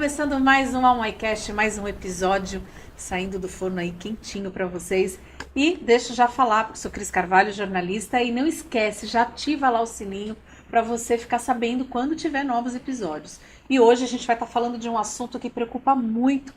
começando mais um AlmaiCast, mais um episódio saindo do forno aí quentinho para vocês. E deixa eu já falar, porque eu sou Cris Carvalho, jornalista, e não esquece, já ativa lá o sininho para você ficar sabendo quando tiver novos episódios. E hoje a gente vai estar falando de um assunto que preocupa muito,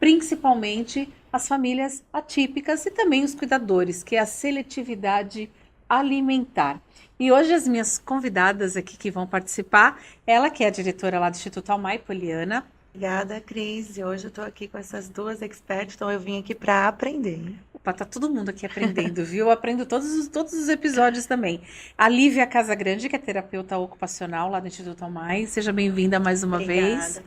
principalmente as famílias atípicas e também os cuidadores, que é a seletividade alimentar. E hoje as minhas convidadas aqui que vão participar, ela que é a diretora lá do Instituto Almai, Poliana. Obrigada, Cris. E hoje eu estou aqui com essas duas experts, então eu vim aqui para aprender. Opa, tá todo mundo aqui aprendendo, viu? Eu aprendo todos os episódios também. A Lívia Casagrande, que é terapeuta ocupacional lá do Instituto Almai. Seja bem-vinda mais uma vez.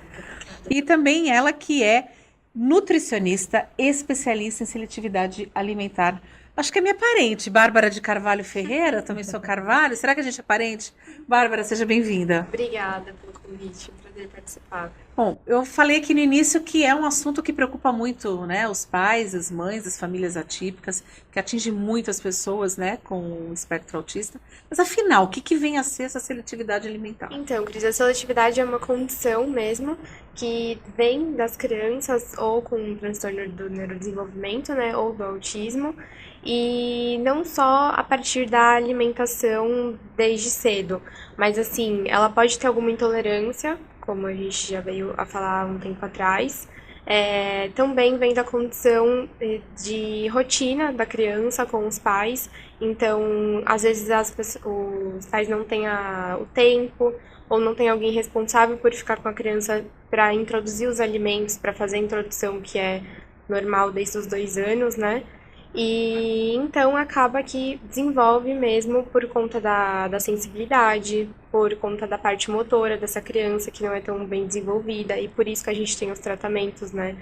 E também ela que é nutricionista, especialista em seletividade alimentar. Acho que é minha parente, Bárbara de Carvalho Ferreira, também sou Carvalho. Será que a gente é parente? Bárbara, seja bem-vinda. Obrigada pelo convite, é um prazer participar. Bom, eu falei aqui no início que é um assunto que preocupa muito, né, os pais, as mães, as famílias atípicas, que atinge muitas pessoas, né, com o espectro autista. Mas afinal, o que vem a ser essa seletividade alimentar? Então, Cris, a seletividade é uma condição mesmo que vem das crianças ou com um transtorno do neurodesenvolvimento, né, ou do autismo, e não só a partir da alimentação desde cedo, mas assim, ela pode ter alguma intolerância, como a gente já veio a falar há um tempo atrás. Também vem da condição de rotina da criança com os pais, então às vezes os pais não têm o tempo ou não tem alguém responsável por ficar com a criança para introduzir os alimentos, para fazer a introdução que é normal desde os 2 anos, né? E então acaba que desenvolve mesmo por conta da sensibilidade, por conta da parte motora dessa criança que não é tão bem desenvolvida, e por isso que a gente tem os tratamentos, né,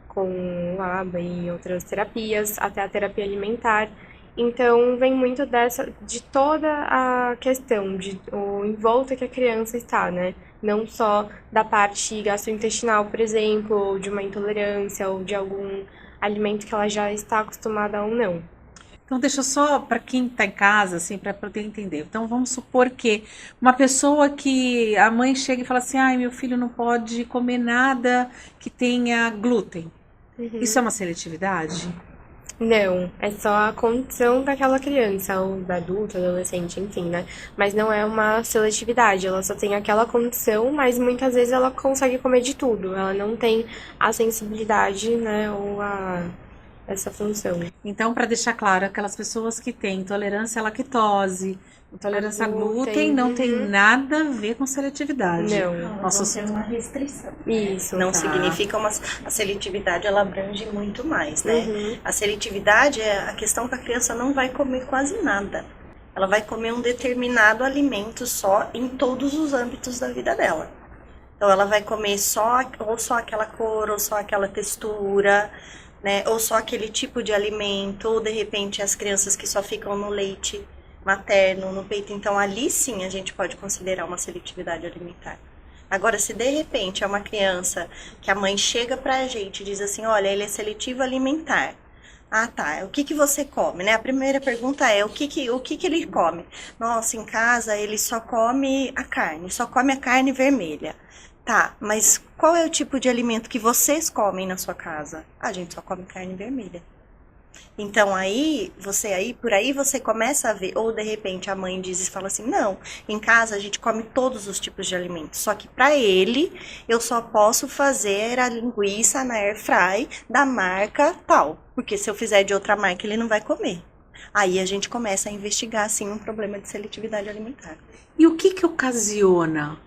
com o ABA e outras terapias, até a terapia alimentar. Então vem muito de toda a questão, o envolto que a criança está, né? Não só da parte gastrointestinal, por exemplo, ou de uma intolerância, ou de algum alimento que ela já está acostumada ou não. Então, deixa só para quem está em casa, assim, para poder entender. Então, vamos supor que uma pessoa que a mãe chega e fala assim: ai, meu filho não pode comer nada que tenha glúten. Isso é uma seletividade? Não, é só a condição daquela criança, ou da adulta, adolescente, enfim, né? Mas não é uma seletividade, ela só tem aquela condição, mas muitas vezes ela consegue comer de tudo. Ela não tem a sensibilidade, né, ou essa função. Então, para deixar claro, aquelas pessoas que têm intolerância à lactose, intolerância a glúten, não tem nada a ver com seletividade. Não. Nossa, é uma restrição. Isso. Não significa a seletividade, ela abrange muito mais, né? A seletividade é a questão que a criança não vai comer quase nada. Ela vai comer um determinado alimento só em todos os âmbitos da vida dela. Então, ela vai comer ou só aquela cor, ou só aquela textura, né? Ou só aquele tipo de alimento, ou de repente as crianças que só ficam no leite materno, no peito. Então, ali sim a gente pode considerar uma seletividade alimentar. Agora, se de repente é uma criança que a mãe chega pra gente e diz assim: olha, ele é seletivo alimentar. Ah, tá. O que você come, né? A primeira pergunta é: o que ele come? Nossa, em casa ele só come a carne vermelha. Tá, mas qual é o tipo de alimento que vocês comem na sua casa? A gente só come carne vermelha. Então por aí você começa a ver, ou de repente a mãe diz e fala assim: não, em casa a gente come todos os tipos de alimentos, só que para ele eu só posso fazer a linguiça na air fry da marca tal, porque se eu fizer de outra marca ele não vai comer. Aí a gente começa a investigar assim um problema de seletividade alimentar. E o que ocasiona?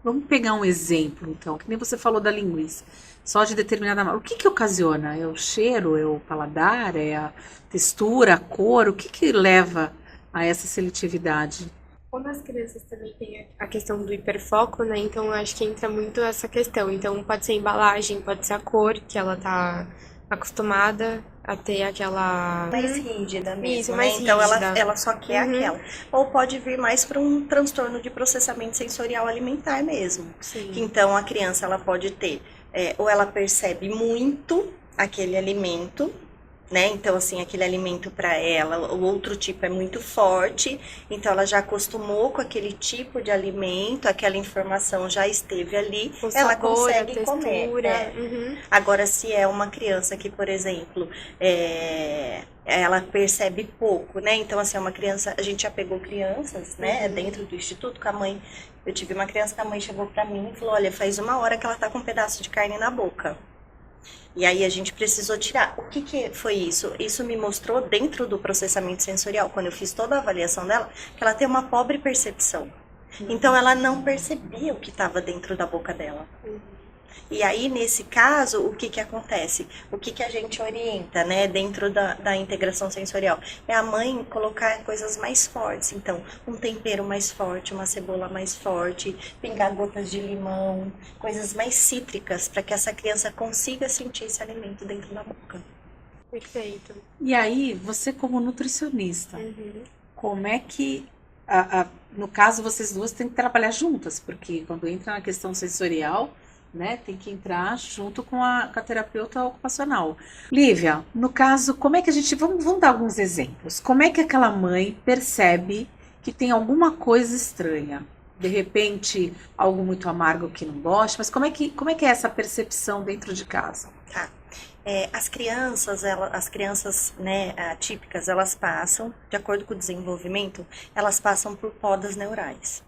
Vamos pegar um exemplo, então, que nem você falou da linguiça, só de determinada marca. O que ocasiona? É o cheiro, é o paladar, é a textura, a cor? O que leva a essa seletividade? Como as crianças também têm a questão do hiperfoco, né? Então, eu acho que entra muito essa questão. Então, pode ser a embalagem, pode ser a cor, que ela tá acostumada a ter aquela... mais rígida mesmo, Isso, né? mais Então rígida. ela só quer aquela. Ou pode vir mais para um transtorno de processamento sensorial alimentar mesmo. Sim. Então a criança ela pode ter, ou ela percebe muito aquele alimento, né? Então, assim, aquele alimento para ela, o outro tipo é muito forte, então ela já acostumou com aquele tipo de alimento, aquela informação já esteve ali, O ela sabor, consegue a comer. textura. É. Uhum. Agora, se é uma criança que, por exemplo, ela percebe pouco, né? Então, assim, é uma criança, a gente já pegou crianças, né, dentro do instituto com a mãe. Eu tive uma criança que a mãe chegou para mim e falou: olha, faz 1 hora que ela tá com um pedaço de carne na boca. E aí a gente precisou tirar. O que foi isso? Isso me mostrou dentro do processamento sensorial, quando eu fiz toda a avaliação dela, que ela tem uma pobre percepção. Então ela não percebia o que estava dentro da boca dela. E aí, nesse caso, o que acontece? O que a gente orienta, né, dentro da integração sensorial? É a mãe colocar coisas mais fortes. Então, um tempero mais forte, uma cebola mais forte, pingar gotas de limão, coisas mais cítricas, para que essa criança consiga sentir esse alimento dentro da boca. Perfeito. E aí, você como nutricionista, como é que, no caso, vocês duas têm que trabalhar juntas, porque quando entra na questão sensorial, né, tem que entrar junto com a terapeuta ocupacional. Lívia, no caso, como é que a gente... Vamos dar alguns exemplos. Como é que aquela mãe percebe que tem alguma coisa estranha? De repente, algo muito amargo que não gosta, mas como é que é essa percepção dentro de casa? Tá. As crianças, né, atípicas, elas passam, de acordo com o desenvolvimento, elas passam por podas neurais.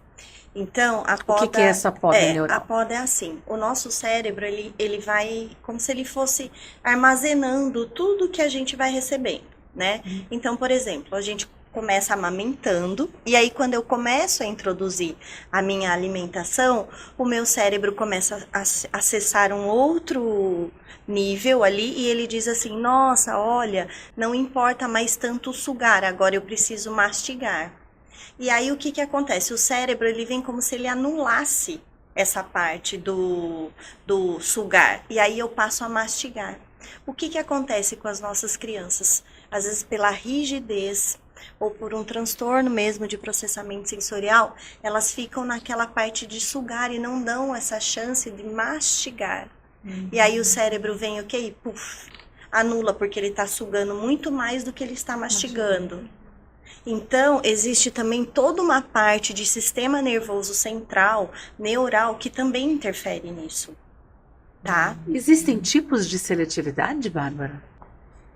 Então, a poda... O que é essa poda neural? A poda é assim, o nosso cérebro, ele vai como se ele fosse armazenando tudo que a gente vai recebendo, né? Então, por exemplo, a gente começa amamentando, e aí quando eu começo a introduzir a minha alimentação, o meu cérebro começa a acessar um outro nível ali, e ele diz assim: nossa, olha, não importa mais tanto sugar, agora eu preciso mastigar. E aí o que acontece? O cérebro, ele vem como se ele anulasse essa parte do sugar. E aí eu passo a mastigar. O que acontece com as nossas crianças? Às vezes pela rigidez ou por um transtorno mesmo de processamento sensorial, elas ficam naquela parte de sugar e não dão essa chance de mastigar. E aí o cérebro vem, ok, puf, anula, porque ele está sugando muito mais do que ele está mastigando. Então, existe também toda uma parte de sistema nervoso central, neural, que também interfere nisso, tá? Existem tipos de seletividade, Bárbara?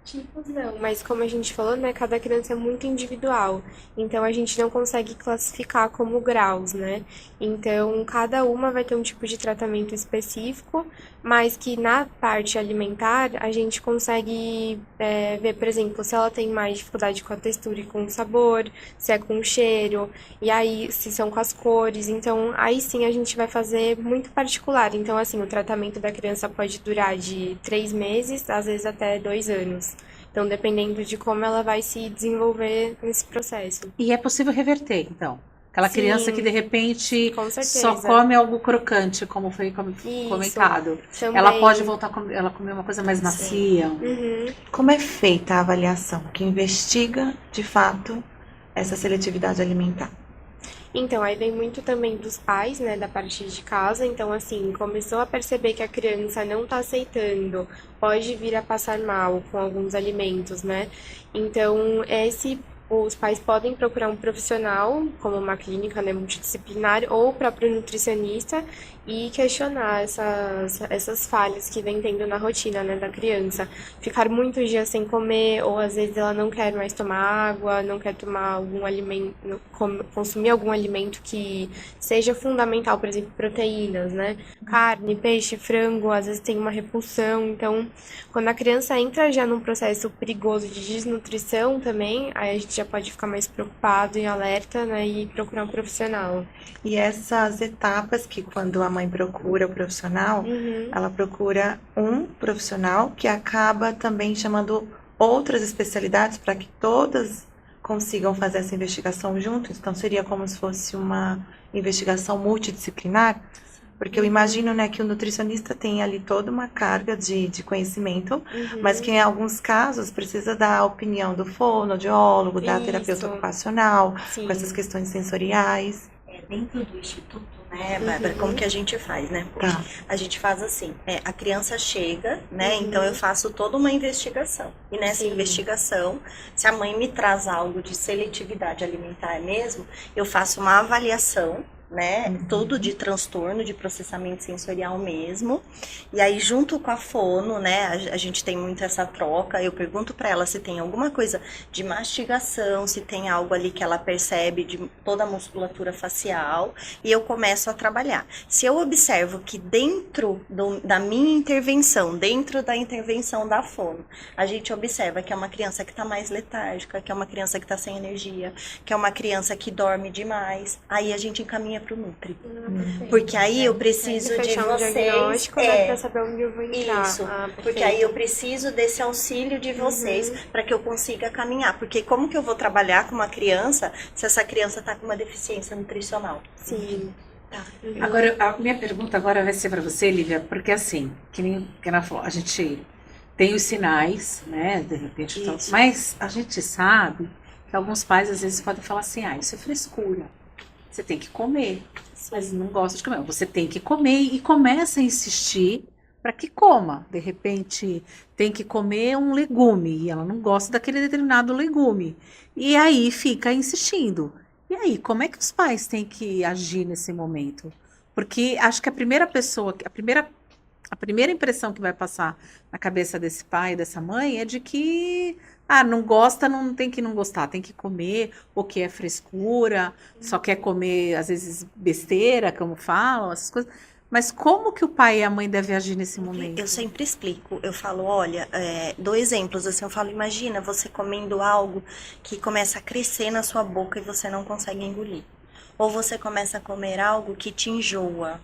Tipos não, mas como a gente falou, né, cada criança é muito individual, então a gente não consegue classificar como graus, né? Então, cada uma vai ter um tipo de tratamento específico, mas que na parte alimentar a gente consegue ver, por exemplo, se ela tem mais dificuldade com a textura e com o sabor, se é com o cheiro, e aí se são com as cores, então aí sim a gente vai fazer muito particular. Então, assim, o tratamento da criança pode durar de 3 meses, às vezes até 2 anos. Então, dependendo de como ela vai se desenvolver nesse processo. E é possível reverter, então? Aquela Sim, criança que, de repente, com certeza. só come algo crocante, como foi comentado. Também. Ela pode voltar a comer uma coisa mais macia. Como é feita a avaliação que investiga, de fato, essa seletividade alimentar? Então, aí vem muito também dos pais, né, da parte de casa. Então, assim, começou a perceber que a criança não tá aceitando, pode vir a passar mal com alguns alimentos, né? Então, os pais podem procurar um profissional, como uma clínica, né, multidisciplinar, ou o próprio nutricionista, e questionar essas falhas que vem tendo na rotina, né, da criança. Ficar muitos dias sem comer, ou às vezes ela não quer mais tomar água, não quer tomar algum alimento, consumir algum alimento que seja fundamental, por exemplo, proteínas, né? Carne, peixe, frango, às vezes tem uma repulsão. Então, quando a criança entra já num processo perigoso de desnutrição também, aí a gente já pode ficar mais preocupado e alerta, né, e procurar um profissional. E essas etapas que quando a mãe procura o profissional, ela procura um profissional que acaba também chamando outras especialidades para que todas consigam fazer essa investigação juntos. Então seria como se fosse uma investigação multidisciplinar, porque eu imagino, né, que o nutricionista tem ali toda uma carga de conhecimento, mas que em alguns casos precisa da opinião do fonoaudiólogo, da terapeuta ocupacional, Sim. com essas questões sensoriais. Dentro do instituto, né, Bárbara? Como que a gente faz, né? Tá. A gente faz assim, a criança chega, né? Então eu faço toda uma investigação. E nessa investigação, se a mãe me traz algo de seletividade alimentar mesmo, eu faço uma avaliação, né? Tudo de transtorno de processamento sensorial mesmo. E aí, junto com a fono, né? A gente tem muito essa troca. Eu pergunto para ela se tem alguma coisa de mastigação, se tem algo ali que ela percebe de toda a musculatura facial. E eu começo a trabalhar. Se eu observo que dentro da minha intervenção, dentro da intervenção da fono, a gente observa que é uma criança que está mais letárgica, que é uma criança que está sem energia, que é uma criança que dorme demais, aí a gente encaminha para o Nutri. Porque aí eu preciso de vocês. Diagnóstico, né, pra saber onde eu vou entrar. Isso, porque aí eu preciso desse auxílio de vocês para que eu consiga caminhar. Porque como que eu vou trabalhar com uma criança se essa criança está com uma deficiência nutricional? Sim. Tá. Agora, a minha pergunta agora vai ser para você, Lívia, porque assim, que ela falou, a gente tem os sinais, né, de repente, mas a gente sabe que alguns pais às vezes podem falar assim, isso é frescura. Você tem que comer, mas não gosta de comer. Você tem que comer e começa a insistir para que coma. De repente, tem que comer um legume e ela não gosta daquele determinado legume. E aí fica insistindo. E aí, como é que os pais têm que agir nesse momento? Porque acho que a primeira impressão que vai passar na cabeça desse pai, dessa mãe, é de que não gosta, não tem que não gostar, tem que comer, ou que é frescura, só quer comer, às vezes, besteira, como falam, essas coisas. Mas como que o pai e a mãe devem agir nesse momento? Eu sempre explico, eu falo, olha, dou exemplos, assim, eu falo, imagina você comendo algo que começa a crescer na sua boca e você não consegue engolir. Ou você começa a comer algo que te enjoa.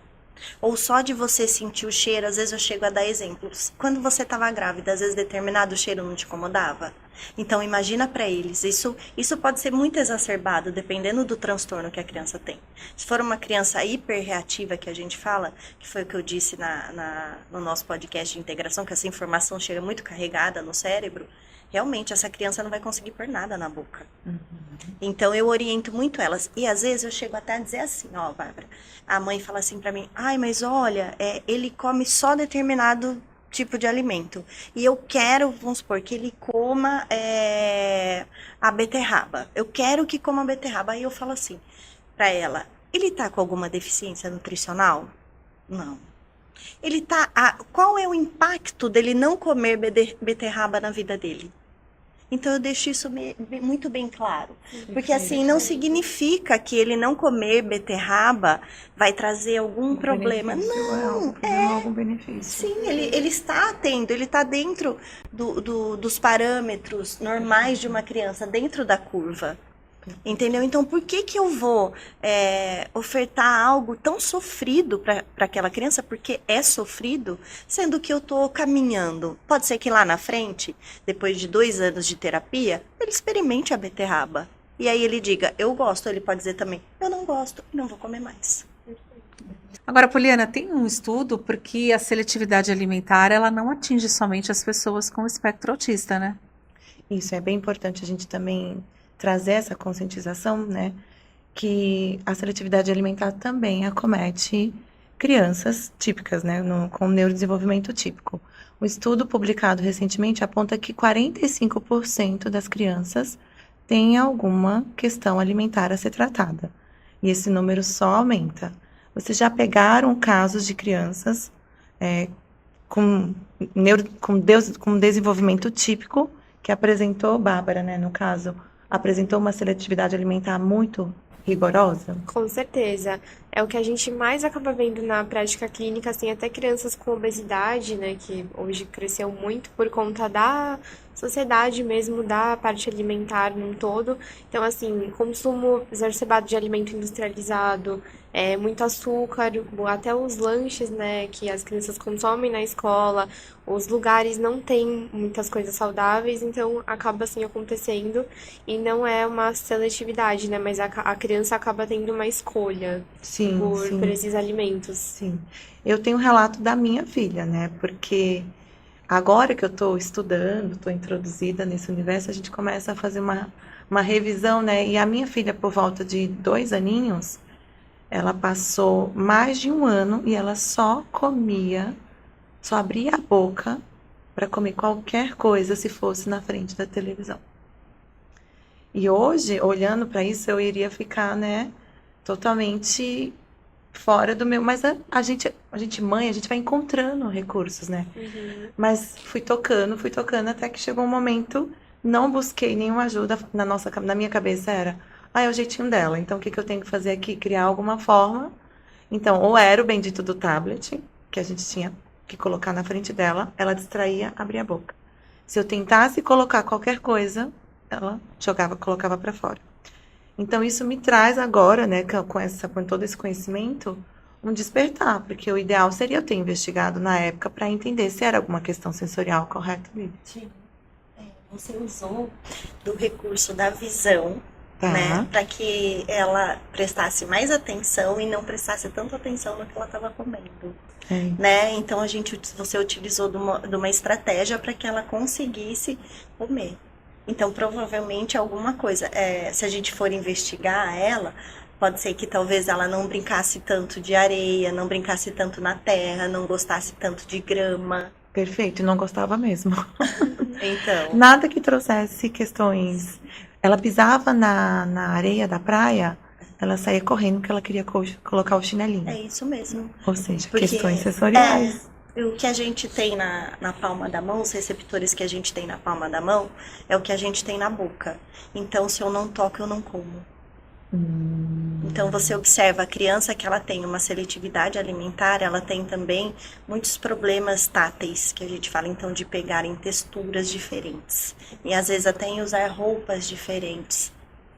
Ou só de você sentir o cheiro, às vezes eu chego a dar exemplos. Quando você estava grávida, às vezes determinado cheiro não te incomodava. Então imagina para eles, isso pode ser muito exacerbado, dependendo do transtorno que a criança tem. Se for uma criança hiperreativa, que a gente fala, que foi o que eu disse no nosso podcast de integração, que essa informação chega muito carregada no cérebro, realmente essa criança não vai conseguir pôr nada na boca. Então eu oriento muito elas. E às vezes eu chego até a dizer assim, Bárbara, a mãe fala assim pra mim, mas olha, ele come só determinado tipo de alimento. E eu quero, vamos supor, que ele coma a beterraba. Eu quero que coma a beterraba. Aí eu falo assim pra ela, ele tá com alguma deficiência nutricional? Não. Ele tá. Qual é o impacto dele não comer beterraba na vida dele? Então eu deixo isso muito bem claro. Porque assim, não significa que ele não comer beterraba vai trazer algum problema. Não, algum benefício. Sim, ele está tendo, ele está dentro dos parâmetros normais de uma criança, dentro da curva. Entendeu? Então, por que eu vou ofertar algo tão sofrido para aquela criança? Porque é sofrido, sendo que eu estou caminhando. Pode ser que lá na frente, depois de 2 anos de terapia, ele experimente a beterraba. E aí ele diga, eu gosto. Ele pode dizer também, eu não gosto e não vou comer mais. Agora, Poliana, tem um estudo porque a seletividade alimentar, ela não atinge somente as pessoas com espectro autista, né? Isso, é bem importante a gente também trazer essa conscientização, né, que a seletividade alimentar também acomete crianças típicas, né, com neurodesenvolvimento típico. Um estudo publicado recentemente aponta que 45% das crianças têm alguma questão alimentar a ser tratada. E esse número só aumenta. Vocês já pegaram casos de crianças com desenvolvimento típico que apresentou, Bárbara, né, no caso, apresentou uma seletividade alimentar muito rigorosa? Com certeza. É o que a gente mais acaba vendo na prática clínica, assim, até crianças com obesidade, né, que hoje cresceu muito por conta da sociedade mesmo, da parte alimentar num todo. Então, assim, consumo exacerbado de alimento industrializado, muito açúcar, até os lanches, né, que as crianças consomem na escola, os lugares não têm muitas coisas saudáveis, então acaba assim acontecendo e não é uma seletividade, né, mas a criança acaba tendo uma escolha por esses alimentos. Sim, eu tenho um relato da minha filha, né, porque agora que eu estou estudando, estou introduzida nesse universo, a gente começa a fazer uma revisão, né, e a minha filha, por volta de 2 aninhos, ela passou mais de 1 ano e ela só abria a boca para comer qualquer coisa se fosse na frente da televisão. E hoje, olhando para isso, eu iria ficar, né, totalmente fora do meu... Mas a gente mãe, a gente vai encontrando recursos, né? Mas fui tocando, até que chegou um momento, não busquei nenhuma ajuda. Na minha cabeça era, é o jeitinho dela. Então, o que eu tenho que fazer aqui? Criar alguma forma. Então, ou era o bendito do tablet, que a gente tinha que colocar na frente dela, ela distraía, abria a boca. Se eu tentasse colocar qualquer coisa, ela colocava para fora. Então, isso me traz agora, né, com todo esse conhecimento, um despertar, porque o ideal seria eu ter investigado na época para entender se era alguma questão sensorial, correto, Lívia? Sim. Você usou do recurso da visão, Tá. né, para que ela prestasse mais atenção e não prestasse tanta atenção no que ela estava comendo. Né? Então, você utilizou de uma estratégia para que ela conseguisse comer. Então, provavelmente, alguma coisa. Se a gente for investigar ela, pode ser que talvez ela não brincasse tanto de areia, não brincasse tanto na terra, não gostasse tanto de grama. Perfeito, não gostava mesmo. Então, Nada que trouxesse questões. Ela pisava na areia da praia, ela saía correndo porque ela queria colocar o chinelinho. é isso mesmo. Ou seja, Porque questões sensoriais. o que a gente tem na palma da mão, os receptores que a gente tem na palma da mão, é o que a gente tem na boca. Então, se eu não toco, eu não como. Então, você observa a criança que ela tem uma seletividade alimentar, ela tem também muitos problemas táteis, que a gente fala, então, de pegar em texturas diferentes. E, às vezes, até em usar roupas diferentes.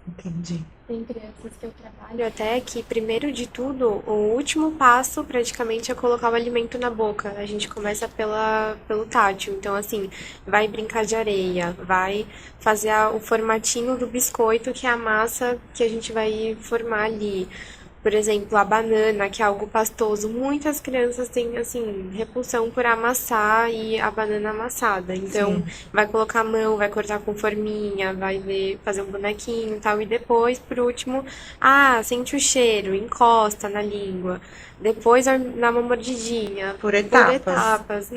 Entendi. Tem crianças que eu trabalho até que, primeiro de tudo, o último passo praticamente é colocar o alimento na boca. A gente começa pelo tátil. Então, assim, vai brincar de areia, vai fazer o formatinho do biscoito, que é a massa que a gente vai formar ali. Por exemplo, a banana, que é algo pastoso. Muitas crianças têm, assim, repulsão por amassar e a banana amassada. Então, vai colocar a mão, vai cortar com forminha, vai fazer um bonequinho e tal. E depois, por último, sente o cheiro, encosta na língua. Depois, dá uma mordidinha. Por etapas. Por etapas.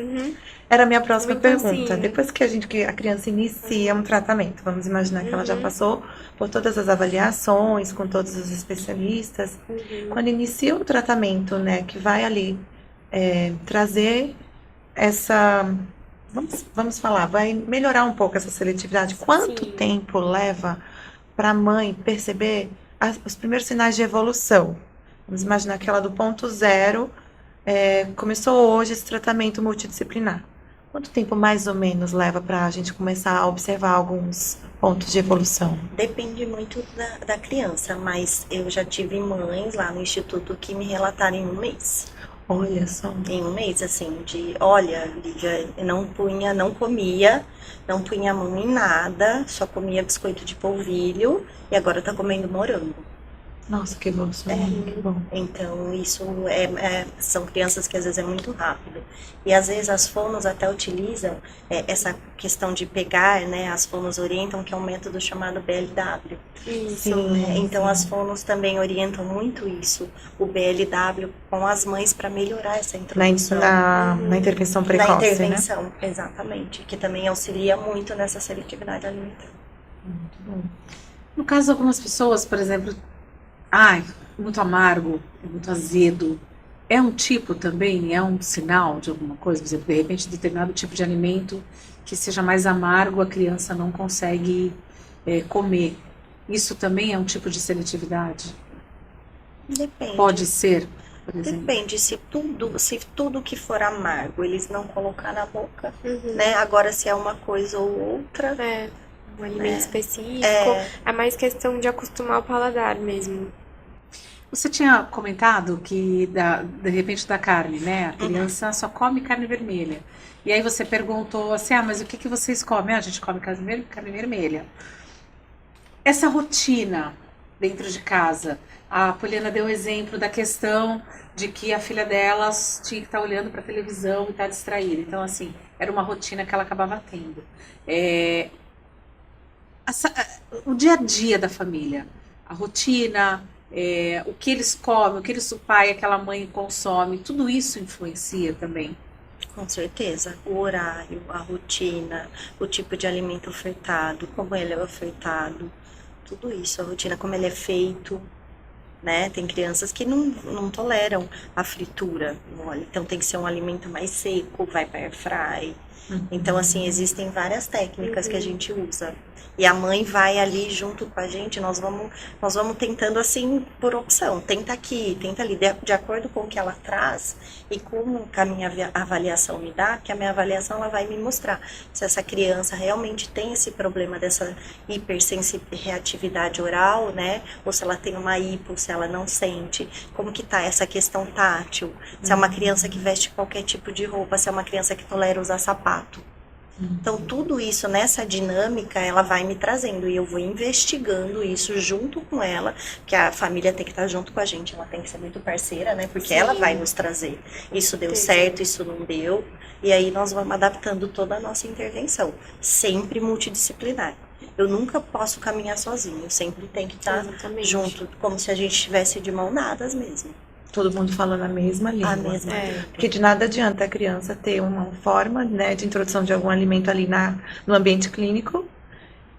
Era a minha próxima Muito pergunta. assim. Depois que a criança inicia um tratamento, vamos imaginar que ela já passou por todas as avaliações, com todos os especialistas. Quando inicia o tratamento, né, que vai ali trazer essa... Vamos falar, vai melhorar um pouco essa seletividade. Quanto tempo leva para a mãe perceber os primeiros sinais de evolução? Vamos imaginar que ela do ponto zero começou hoje esse tratamento multidisciplinar. Quanto tempo mais ou menos leva para a gente começar a observar alguns pontos de evolução? Depende muito da criança, mas eu já tive mães lá no instituto que me relataram em 1 mês. Olha só. Em 1 mês, assim, olha, Lívia, não comia, não punha a mão em nada, só comia biscoito de polvilho e agora tá comendo morango. Nossa, que evolução, que bom. Então, isso são crianças que às vezes é muito rápido. E às vezes as fonos até utilizam essa questão de pegar, né? As fonos orientam, que é um método chamado BLW. Isso. Então, as fonos também orientam muito isso, o BLW, com as mães para melhorar essa introdução. Na intervenção precoce, na intervenção, exatamente. Que também auxilia muito nessa seletividade alimentar. Muito bom. No caso de algumas pessoas, por exemplo, muito amargo, muito azedo, é um tipo também, é um sinal de alguma coisa? Por exemplo, de repente, determinado tipo de alimento que seja mais amargo, a criança não consegue comer. Isso também é um tipo de seletividade? Depende. Pode ser, por exemplo? Depende, se tudo que for amargo eles não colocar na boca, né? Agora, se é uma coisa ou outra... Um alimento específico. É mais questão de acostumar o paladar mesmo. Você tinha comentado que, de repente, da carne, né? A criança só come carne vermelha. E aí você perguntou assim, mas o que vocês comem? A gente come carne vermelha. Essa rotina dentro de casa, a Poliana deu o exemplo da questão de que a filha delas tinha que estar olhando para a televisão e estar distraída. Então, assim, era uma rotina que ela acabava tendo. O dia a dia da família, a rotina, o que eles comem, o que o pai, aquela mãe consome, tudo isso influencia também. Com certeza. O horário, a rotina, o tipo de alimento ofertado, como ele é ofertado, tudo isso, a rotina, como ele é feito, né? Tem crianças que não toleram a fritura no óleo, então tem que ser um alimento mais seco, vai para air fry. Então, assim, existem várias técnicas que a gente usa. E a mãe vai ali junto com a gente, nós vamos tentando assim, por opção. Tenta aqui, tenta ali, de acordo com o que ela traz e com que a minha avaliação me dá, que a minha avaliação ela vai me mostrar se essa criança realmente tem esse problema dessa hipersensibilidade oral, né? Ou se ela tem uma hipo, se ela não sente, como que tá essa questão tátil, se é uma criança que veste qualquer tipo de roupa, se é uma criança que tolera usar sapato. Então, tudo isso nessa dinâmica, ela vai me trazendo e eu vou investigando isso junto com ela, que a família tem que estar junto com a gente, ela tem que ser muito parceira, né? Porque ela vai nos trazer. Isso deu certo, isso não deu. E aí nós vamos adaptando toda a nossa intervenção, sempre multidisciplinar. Eu nunca posso caminhar sozinho, eu sempre tenho que estar junto, como se a gente estivesse de mão dadas mesmo. Todo mundo falando a mesma língua. A mesma. Porque de nada adianta a criança ter uma forma, né, de introdução de algum alimento ali no ambiente clínico.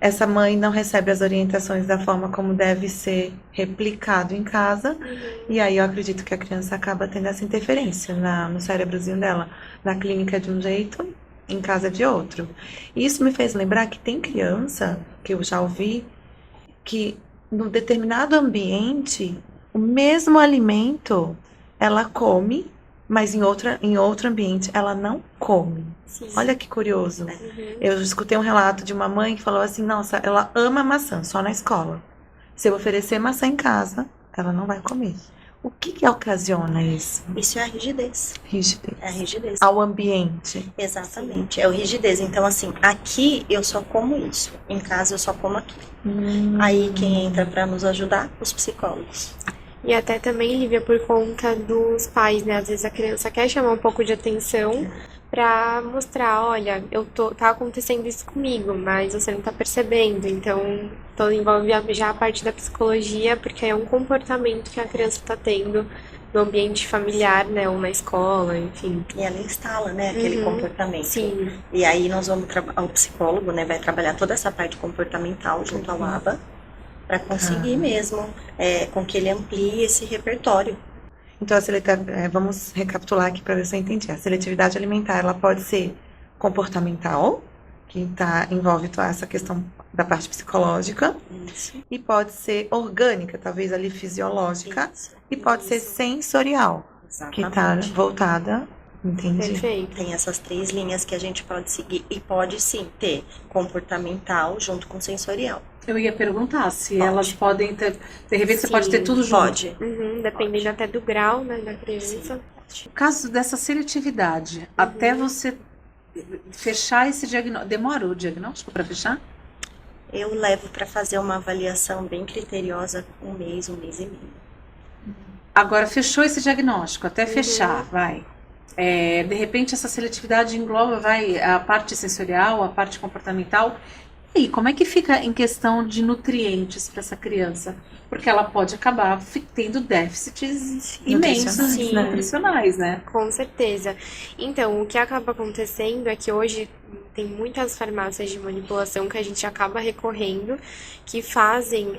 Essa mãe não recebe as orientações da forma como deve ser replicado em casa. E aí eu acredito que a criança acaba tendo essa interferência no cérebrozinho dela. Na clínica de um jeito, em casa de outro. E isso me fez lembrar que tem criança, que eu já ouvi, que num determinado ambiente, o mesmo alimento ela come, mas em outro ambiente ela não come. Sim. Olha que curioso. Eu escutei um relato de uma mãe que falou assim, nossa, ela ama maçã, só na escola. Se eu oferecer maçã em casa, ela não vai comer. O que ocasiona isso? Isso é a rigidez. Rigidez. É a rigidez. Ao ambiente. Exatamente, é o rigidez. Então, assim, aqui eu só como isso, em casa eu só como aquilo. Aí quem entra para nos ajudar? Os psicólogos. E até também, Lívia, por conta dos pais, né? Às vezes a criança quer chamar um pouco de atenção pra mostrar, olha, tá acontecendo isso comigo, mas você não tá percebendo. Então, envolve já a parte da psicologia, porque é um comportamento que a criança tá tendo no ambiente familiar, né? Ou na escola, enfim. E ela instala, né, aquele comportamento. Sim. E aí nós vamos o psicólogo, né, vai trabalhar toda essa parte comportamental junto ao ABA, para conseguir mesmo com que ele amplie esse repertório. Então, vamos recapitular aqui para ver se eu entendi. A seletividade alimentar, ela pode ser comportamental, que envolve toda essa questão da parte psicológica, Isso. e pode ser orgânica, talvez ali fisiológica, e pode ser sensorial, que está voltada, entendi. Perfeito. Tem essas 3 linhas que a gente pode seguir e pode sim ter comportamental junto com sensorial. Eu ia perguntar se elas podem ter, de repente você pode ter tudo junto. Pode. Dependendo até do grau, né, da criança. No caso dessa seletividade, até você fechar esse diagnóstico, demora o diagnóstico para fechar? Eu levo para fazer uma avaliação bem criteriosa 1 mês, 1 mês e meio. Agora, fechou esse diagnóstico, até fechar, vai. De repente, essa seletividade engloba, a parte sensorial, a parte comportamental. E como é que fica em questão de nutrientes para essa criança? Porque ela pode acabar tendo déficits imensos nutricionais, né? Com certeza. Então, o que acaba acontecendo é que hoje tem muitas farmácias de manipulação que a gente acaba recorrendo, que fazem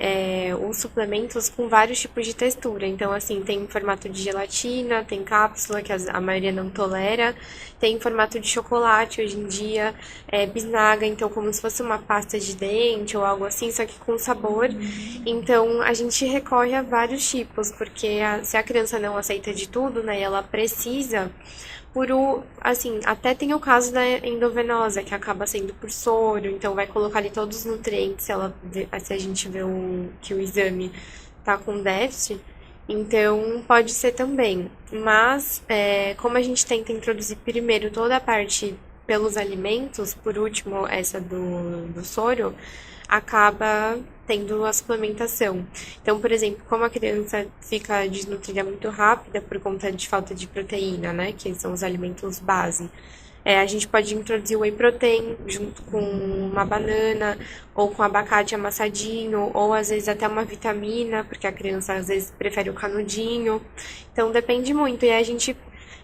os suplementos com vários tipos de textura. Então, assim, tem em formato de gelatina, tem cápsula, que a maioria não tolera, tem em formato de chocolate hoje em dia, bisnaga, então como se fosse uma pasta de dente ou algo assim, só que com sabor. Então, a gente recorre a vários tipos, porque se a criança não aceita de tudo, né, ela precisa... assim, até tem o caso da endovenosa, que acaba sendo por soro, então vai colocar ali todos os nutrientes, se a gente vê que o exame tá com déficit, então pode ser também. Mas, como a gente tenta introduzir primeiro toda a parte pelos alimentos, por último essa do soro, acaba tendo a suplementação. Então, por exemplo, como a criança fica desnutrida muito rápida por conta de falta de proteína, né, que são os alimentos base, a gente pode introduzir o whey protein junto com uma banana, ou com abacate amassadinho, ou às vezes até uma vitamina, porque a criança às vezes prefere o canudinho. Então depende muito. E aí a gente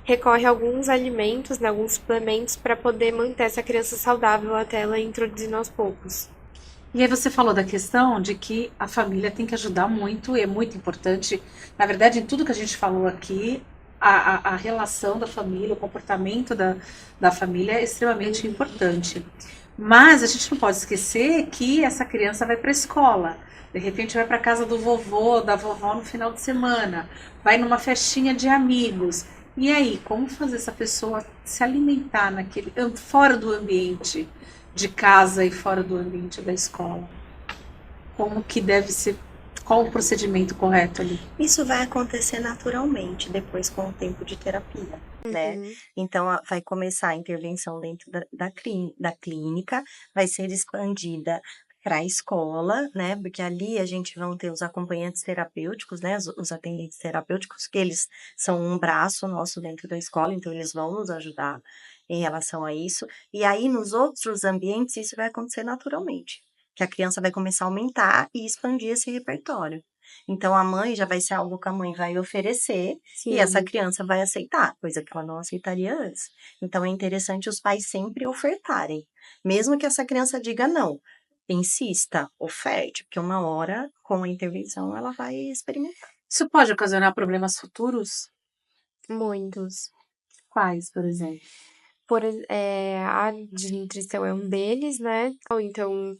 recorre a alguns alimentos, né, alguns suplementos, para poder manter essa criança saudável até ela ir introduzindo aos poucos. E aí você falou da questão de que a família tem que ajudar muito, e é muito importante. Na verdade, em tudo que a gente falou aqui, a relação da família, o comportamento da família é extremamente importante. Mas a gente não pode esquecer que essa criança vai para a escola. De repente vai para casa do vovô, da vovó no final de semana, vai numa festinha de amigos. E aí, como fazer essa pessoa se alimentar fora do ambiente de casa e fora do ambiente da escola? Como que deve ser, qual o procedimento correto ali? Isso vai acontecer naturalmente depois com o tempo de terapia, né? Então, vai começar a intervenção dentro da clínica, vai ser expandida para a escola, né? Porque ali a gente vai ter os acompanhantes terapêuticos, né? Os atendentes terapêuticos, que eles são um braço nosso dentro da escola, então eles vão nos ajudar em relação a isso. E aí, nos outros ambientes, isso vai acontecer naturalmente, que a criança vai começar a aumentar e expandir esse repertório. Então, a mãe já vai ser algo que a mãe vai oferecer e essa criança vai aceitar, coisa que ela não aceitaria antes. Então, é interessante os pais sempre ofertarem, mesmo que essa criança diga não. Insista, oferte, porque uma hora, com a intervenção, ela vai experimentar. Isso pode ocasionar problemas futuros? Muitos. Quais, por exemplo? A desnutrição é um deles, né? Então,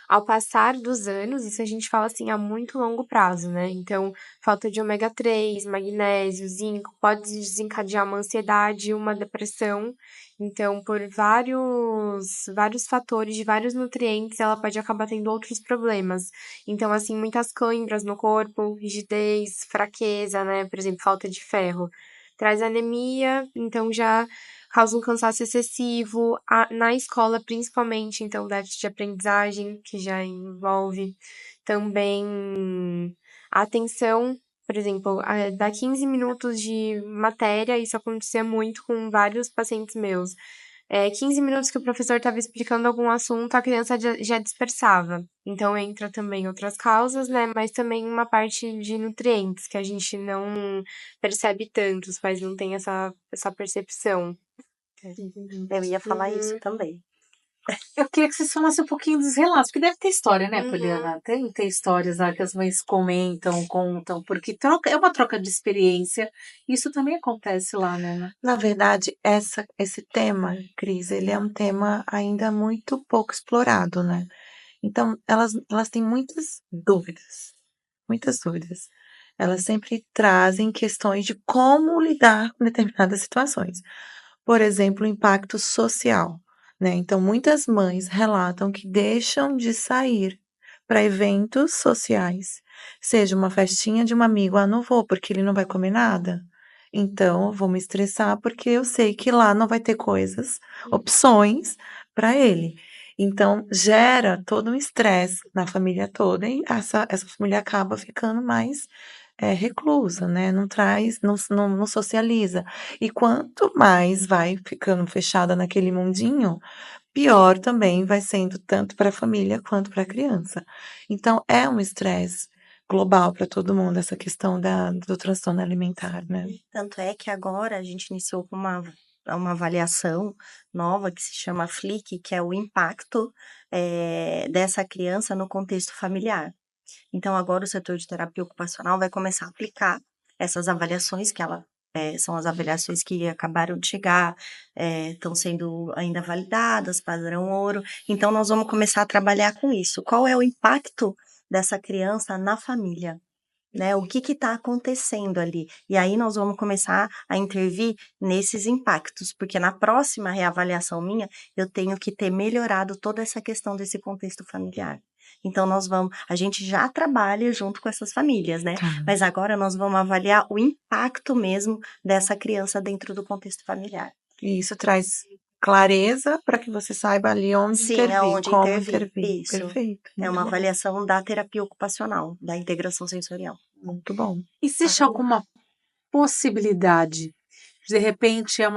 ao passar dos anos, isso a gente fala assim a muito longo prazo, né? Então, falta de ômega 3, magnésio, zinco, pode desencadear uma ansiedade, uma depressão. Então, por vários fatores de vários nutrientes, ela pode acabar tendo outros problemas. Então, assim, muitas câimbras no corpo, rigidez, fraqueza, né? Por exemplo, falta de ferro. Traz anemia, então já causa um cansaço excessivo, na escola principalmente, então déficit de aprendizagem, que já envolve também a atenção, por exemplo, dá 15 minutos de matéria, isso acontecia muito com vários pacientes meus. 15 minutos que o professor estava explicando algum assunto, a criança já dispersava. Então, entra também outras causas, né? Mas também uma parte de nutrientes, que a gente não percebe tanto, os pais não têm essa percepção. Eu ia falar isso também. Eu queria que vocês falassem um pouquinho dos relatos, porque deve ter história, né, Poliana? Tem histórias lá que as mães comentam, contam, porque é uma troca de experiência. Isso também acontece lá, né? Na verdade, esse tema, Cris, ele é um tema ainda muito pouco explorado, né? Então, elas têm muitas dúvidas. Muitas dúvidas. Elas sempre trazem questões de como lidar com determinadas situações. Por exemplo, o impacto social, né? Então, muitas mães relatam que deixam de sair para eventos sociais, seja uma festinha de um amigo, não vou porque ele não vai comer nada. Então, eu vou me estressar porque eu sei que lá não vai ter opções para ele. Então, gera todo um estresse na família toda e essa família acaba ficando mais reclusa, né? Não socializa. E quanto mais vai ficando fechada naquele mundinho, pior também vai sendo tanto para a família quanto para a criança. Então, é um estresse global para todo mundo essa questão do transtorno alimentar, né? Tanto é que agora a gente iniciou com uma avaliação nova que se chama FLIC, que é o impacto dessa criança no contexto familiar. Então, agora o setor de terapia ocupacional vai começar a aplicar essas avaliações, que são as avaliações que acabaram de chegar, estão sendo ainda validadas, padrão ouro. Então, nós vamos começar a trabalhar com isso. Qual é o impacto dessa criança na família? Né, o que está acontecendo ali? E aí nós vamos começar a intervir nesses impactos, porque na próxima reavaliação minha, eu tenho que ter melhorado toda essa questão desse contexto familiar. Então, a gente já trabalha junto com essas famílias, né? Mas agora nós vamos avaliar o impacto mesmo dessa criança dentro do contexto familiar. E isso traz clareza para que você saiba ali onde Sim, intervir, aonde como intervir. Isso. Perfeito. É Muito uma bom. avaliação da terapia ocupacional, da integração sensorial. Muito bom. Existe alguma possibilidade, de repente é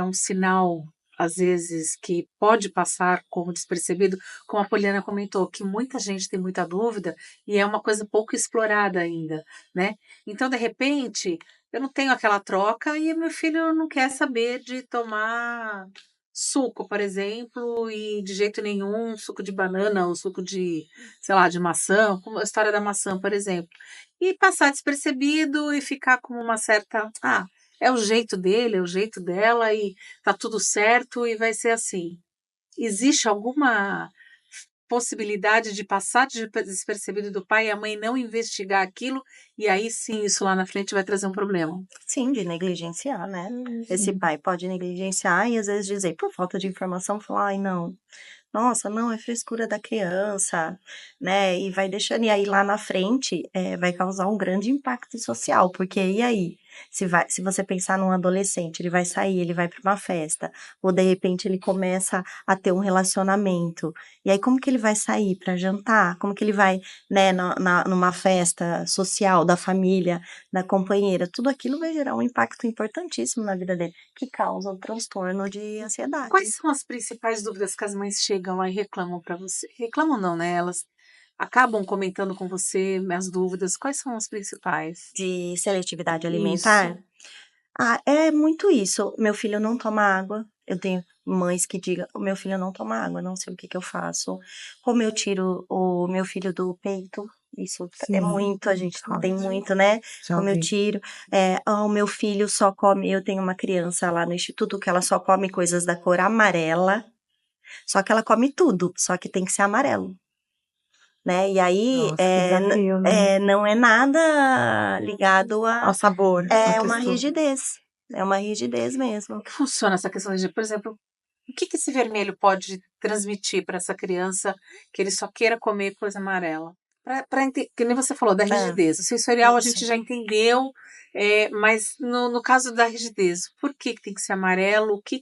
um sinal, às vezes, que pode passar como despercebido, como a Poliana comentou, que muita gente tem muita dúvida e é uma coisa pouco explorada ainda, né? Então, de repente, eu não tenho aquela troca e meu filho não quer saber de tomar suco, por exemplo, e de jeito nenhum suco de banana ou suco de, sei lá, de maçã, como a história da maçã, por exemplo. E passar despercebido e ficar com uma certa, é o jeito dele, é o jeito dela e tá tudo certo e vai ser assim. Existe alguma possibilidade de passar despercebido do pai e a mãe não investigar aquilo e aí sim isso lá na frente vai trazer um problema? Sim, de negligenciar, né? Esse pai pode negligenciar e às vezes dizer, por falta de informação, falar, ai, não, nossa, não, é frescura da criança, né? E vai deixando, e aí lá na frente vai causar um grande impacto social, porque e aí? Se você pensar num adolescente, ele vai sair, ele vai para uma festa, ou de repente ele começa a ter um relacionamento, e aí como que ele vai sair para jantar? Como que ele vai, né, numa festa social da família, da companheira? Tudo aquilo vai gerar um impacto importantíssimo na vida dele, que causa um transtorno de ansiedade. Quais são as principais dúvidas que as mães chegam lá e reclamam para você? Reclamam não, né? Elas acabam comentando com você as dúvidas. Quais são as principais? De seletividade alimentar? Isso. É muito isso. Meu filho não toma água. Eu tenho mães que digam, o meu filho não toma água, não sei o que que eu faço. Como eu tiro o meu filho do peito, isso é Sim, muito, a gente forte. tem muito, né? Já Como eu ouvi. tiro. O meu filho só come, eu tenho uma criança lá no instituto que ela só come coisas da cor amarela, só que ela come tudo, só que tem que ser amarelo. Né? E aí Nossa, que desafio, né? não é nada ligado Ao sabor, à uma textura. rigidez. É uma rigidez mesmo. Como que funciona essa questão de, por exemplo, o que esse vermelho pode transmitir para essa criança que ele só queira comer coisa amarela? Que nem você falou, da rigidez. O sensorial a Isso. gente já entendeu, mas no caso da rigidez, por que tem que ser amarelo? O que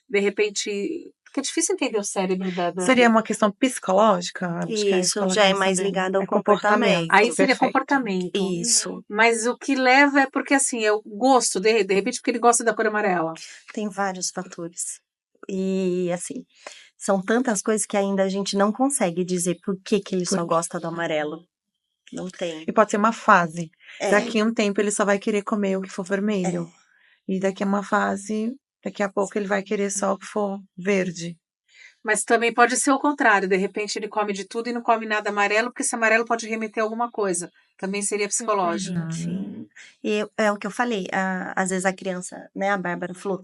de repente. Porque é difícil entender o cérebro da Seria uma questão psicológica? Acho que é isso que Isso ela já é quer mais saber. ligado ao É comportamento. Aí seria perfeito. comportamento. Isso. Mas o que leva é porque, assim, é o gosto de repente, porque ele gosta da cor amarela. Tem vários fatores. E, assim, são tantas coisas que ainda a gente não consegue dizer por que que ele só gosta do amarelo. Não tem. E pode ser uma fase. É. Daqui a um tempo ele só vai querer comer o que for vermelho. E daqui a uma fase, daqui a pouco ele vai querer só o que for verde. Mas também pode ser o contrário, de repente ele come de tudo e não come nada amarelo, porque esse amarelo pode remeter a alguma coisa. Também seria psicológico. Sim. E é o que eu falei, às vezes a criança, né, a Bárbara falou,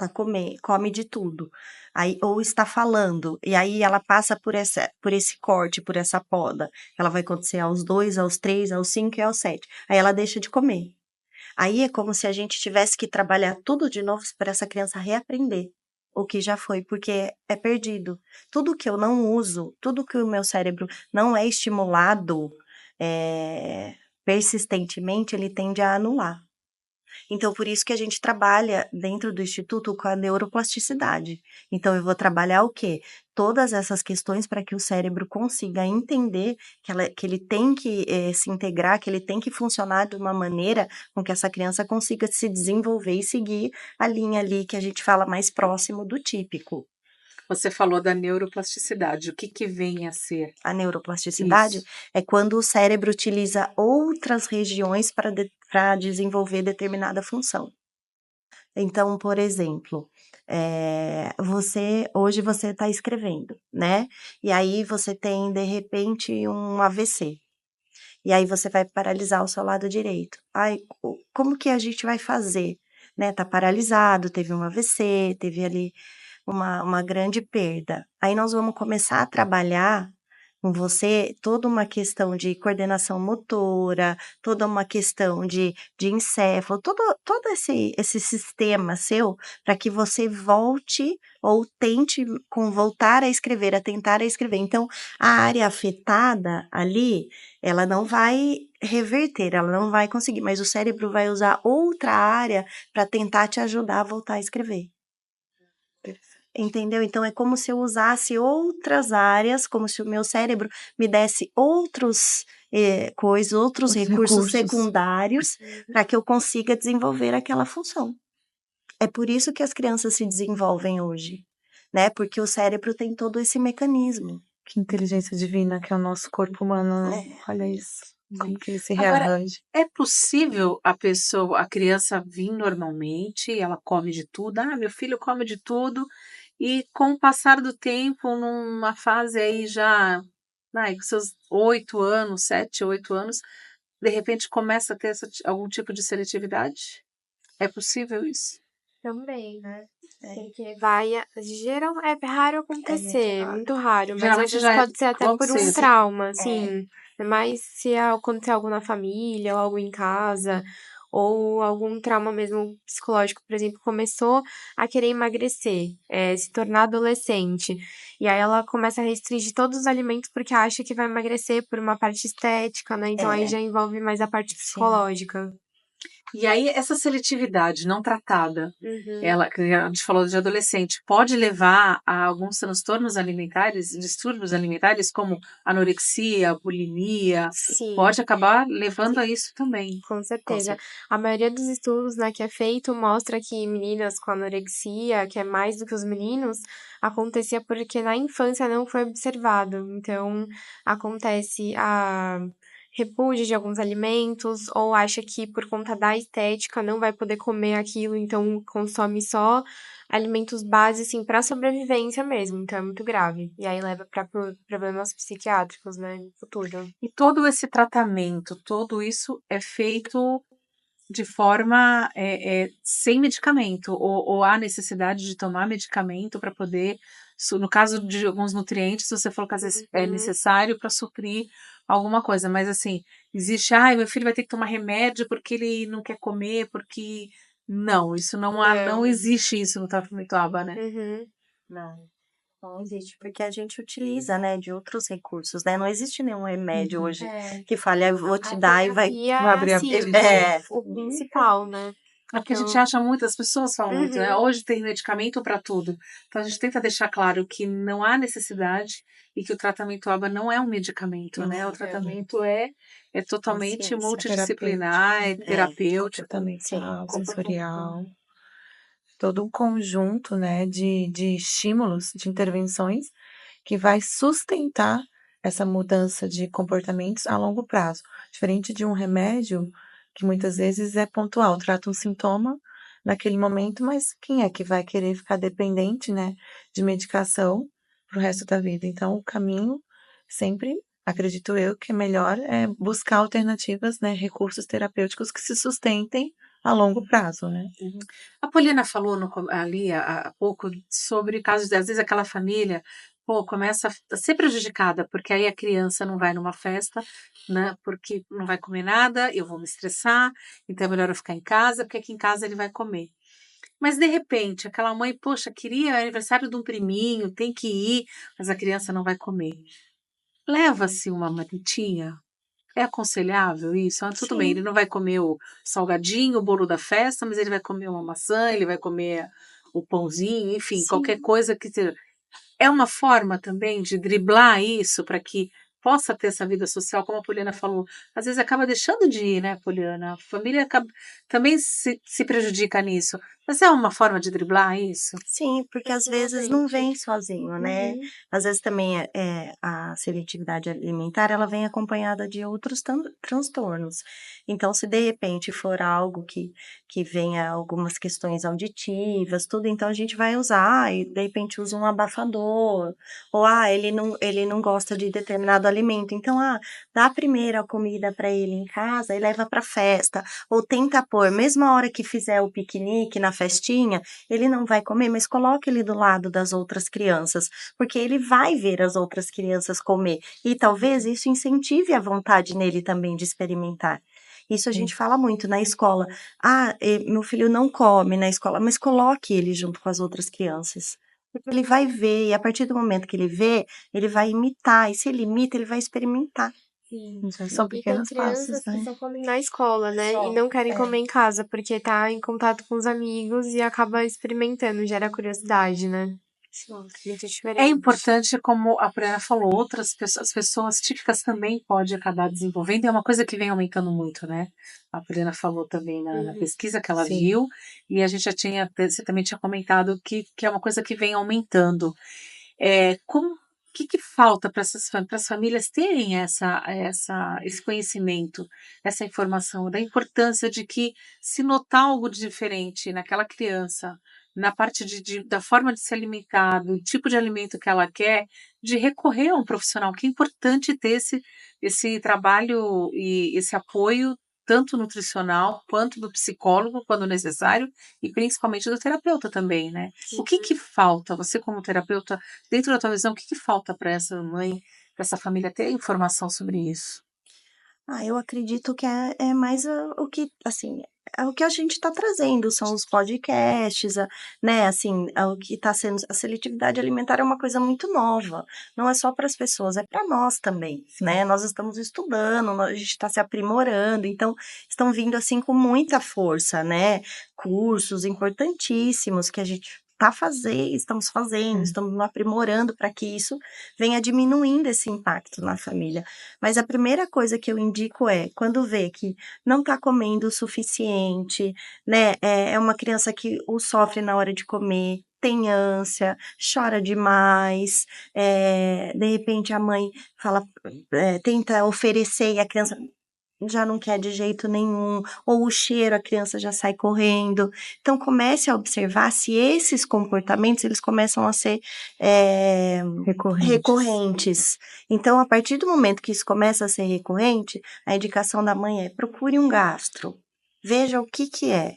come de tudo. Aí, ou está falando, e aí ela passa por esse corte, por essa poda. Ela vai acontecer aos 2, aos 3, aos 5 e aos 7. Aí ela deixa de comer. Aí é como se a gente tivesse que trabalhar tudo de novo para essa criança reaprender o que já foi, porque é perdido. Tudo que eu não uso, tudo que o meu cérebro não é estimulado persistentemente, ele tende a anular. Então, por isso que a gente trabalha dentro do Instituto com a neuroplasticidade. Então, eu vou trabalhar o quê? Todas essas questões para que o cérebro consiga entender que ele tem que se integrar, que ele tem que funcionar de uma maneira com que essa criança consiga se desenvolver e seguir a linha ali que a gente fala mais próximo do típico. Você falou da neuroplasticidade. O que vem a ser? A neuroplasticidade Isso. é quando o cérebro utiliza outras regiões para desenvolver determinada função. Então, por exemplo, hoje você está escrevendo, né? E aí você tem, de repente, um AVC. E aí você vai paralisar o seu lado direito. Ai, como que a gente vai fazer? Né? Tá paralisado, teve um AVC, teve ali uma grande perda. Aí nós vamos começar a trabalhar com você toda uma questão de coordenação motora, toda uma questão de encéfalo, todo esse sistema seu, para que você volte ou tente voltar a escrever, a tentar a escrever. Então, a área afetada ali, ela não vai reverter, ela não vai conseguir, mas o cérebro vai usar outra área para tentar te ajudar a voltar a escrever. Entendeu? Então, é como se eu usasse outras áreas, como se o meu cérebro me desse outros coisas, outros Os recursos recursos. secundários para que eu consiga desenvolver aquela função. É por isso que as crianças se desenvolvem hoje, né? Porque o cérebro tem todo esse mecanismo. Que inteligência divina que é o nosso corpo humano, né? Olha isso. Como que ele se Agora, rearranja. é possível a criança vir normalmente, ela come de tudo, meu filho come de tudo, e com o passar do tempo, numa fase aí já, com seus 8 anos, 7, 8 anos, de repente começa a ter algum tipo de seletividade? É possível isso? Também, né? É. Porque é raro acontecer, muito raro, mas Geralmente às vezes já é pode ser até logo por um cedo. trauma, assim. Mas se acontecer algo na família, ou algo em casa, ou algum trauma mesmo psicológico, por exemplo, começou a querer emagrecer, se tornar adolescente. E aí ela começa a restringir todos os alimentos porque acha que vai emagrecer por uma parte estética, né? Então aí já envolve mais a parte psicológica. E aí, essa seletividade não tratada, Uhum. que a gente falou de adolescente, pode levar a alguns transtornos alimentares, distúrbios alimentares, como anorexia, bulimia, Sim. pode acabar levando a isso também. Com certeza. A maioria dos estudos, né, que é feito mostra que meninas com anorexia, que é mais do que os meninos, acontecia porque na infância não foi observado. Então, acontece a repúdio de alguns alimentos, ou acha que por conta da estética não vai poder comer aquilo, então consome só alimentos base, assim, para sobrevivência mesmo. Então, é muito grave. E aí leva para problemas psiquiátricos, né, no futuro. E todo esse tratamento, tudo isso é feito de forma sem medicamento, ou há necessidade de tomar medicamento para poder, no caso de alguns nutrientes, você falou que às vezes é necessário para suprir alguma coisa, mas assim, existe, meu filho vai ter que tomar remédio porque ele não quer comer, porque não, isso não existe isso no tratamento ABA, né? Uhum. Não existe, porque a gente utiliza, né, de outros recursos, né? Não existe nenhum remédio hoje que fale, eu vou te dar e vai... Terapia vai abrir a assim, ferida. o principal, né? É porque a gente acha muito, as pessoas falam muito, né? Uhum. Hoje tem medicamento para tudo. Então a gente tenta deixar claro que não há necessidade e que o tratamento ABA não é um medicamento, né? O tratamento é totalmente ciência. multidisciplinar, é terapêutico. Comportamental, sensorial. Todo um conjunto, né, de estímulos, de intervenções que vai sustentar essa mudança de comportamentos a longo prazo. Diferente de um remédio, que muitas vezes é pontual, trata um sintoma naquele momento, mas quem é que vai querer ficar dependente, né, de medicação para o resto da vida? Então, o caminho sempre, acredito eu, que é melhor é buscar alternativas, né, recursos terapêuticos que se sustentem a longo prazo, né? A Poliana falou ali há pouco sobre casos de, às vezes, aquela família, começa a ser prejudicada, porque aí a criança não vai numa festa, né, porque não vai comer nada, eu vou me estressar, então é melhor eu ficar em casa, porque aqui em casa ele vai comer. Mas, de repente, aquela mãe, poxa, queria aniversário de um priminho, tem que ir, mas a criança não vai comer. Leva-se uma marmitinha? É aconselhável isso? Tudo bem, Sim. ele não vai comer o salgadinho, o bolo da festa, mas ele vai comer uma maçã, ele vai comer o pãozinho, enfim, Sim. qualquer coisa que seja. É uma forma também de driblar isso para que possa ter essa vida social, como a Poliana falou. Às vezes acaba deixando de ir, né, Poliana? A família também se prejudica nisso. Mas é uma forma de driblar isso? Sim, porque às vezes não vem sozinho, né? Às vezes também a seletividade alimentar, ela vem acompanhada de outros transtornos. Então, se de repente for algo que venha algumas questões auditivas, tudo, então a gente vai usar e de repente usa um abafador, ou ele não gosta de determinado alimento, então dá a primeira comida para ele em casa e leva para festa, ou tenta pôr, mesmo a hora que fizer o piquenique na festinha, ele não vai comer, mas coloque ele do lado das outras crianças, porque ele vai ver as outras crianças comer. E talvez isso incentive a vontade nele também de experimentar. Isso a gente fala muito na escola. Meu filho não come na escola, mas coloque ele junto com as outras crianças. Porque ele vai ver, e a partir do momento que ele vê, ele vai imitar. E se ele imita, ele vai experimentar. Sim. São E tem pequenos crianças passos, que né? só comem na escola, né? Só, E não querem comer em casa, porque tá em contato com os amigos e acaba experimentando, gera curiosidade, né? Sim, acredito É diferente. importante, como a Briana falou, as pessoas típicas também podem acabar desenvolvendo, e é uma coisa que vem aumentando muito, né? A Briana falou também na pesquisa que ela Sim. viu, e a gente já tinha, você também tinha comentado que é uma coisa que vem aumentando. O que falta para as famílias terem esse conhecimento, essa informação, da importância de que se notar algo de diferente naquela criança, na parte da forma de se alimentar, do tipo de alimento que ela quer, de recorrer a um profissional, que é importante ter esse trabalho e esse apoio, tanto nutricional quanto do psicólogo, quando necessário, e principalmente do terapeuta também, né? O que falta, você como terapeuta, dentro da tua visão, o que falta para essa mãe, para essa família ter informação sobre isso? Eu acredito que é mais o que, assim, é o que a gente está trazendo, são os podcasts, né, assim, é o que está sendo, a seletividade alimentar é uma coisa muito nova, não é só para as pessoas, é para nós também, né, nós estamos estudando, a gente está se aprimorando, então estão vindo, assim, com muita força, né, cursos importantíssimos que a gente estamos fazendo, estamos nos aprimorando para que isso venha diminuindo esse impacto na família. Mas a primeira coisa que eu indico é, quando vê que não está comendo o suficiente, né? É uma criança que ou sofre na hora de comer, tem ânsia, chora demais, de repente a mãe fala, tenta oferecer e a criança já não quer de jeito nenhum, ou o cheiro, a criança já sai correndo. Então, comece a observar se esses comportamentos, eles começam a ser recorrentes. Então, a partir do momento que isso começa a ser recorrente, a indicação da mãe é procure um gastro. Veja o que é.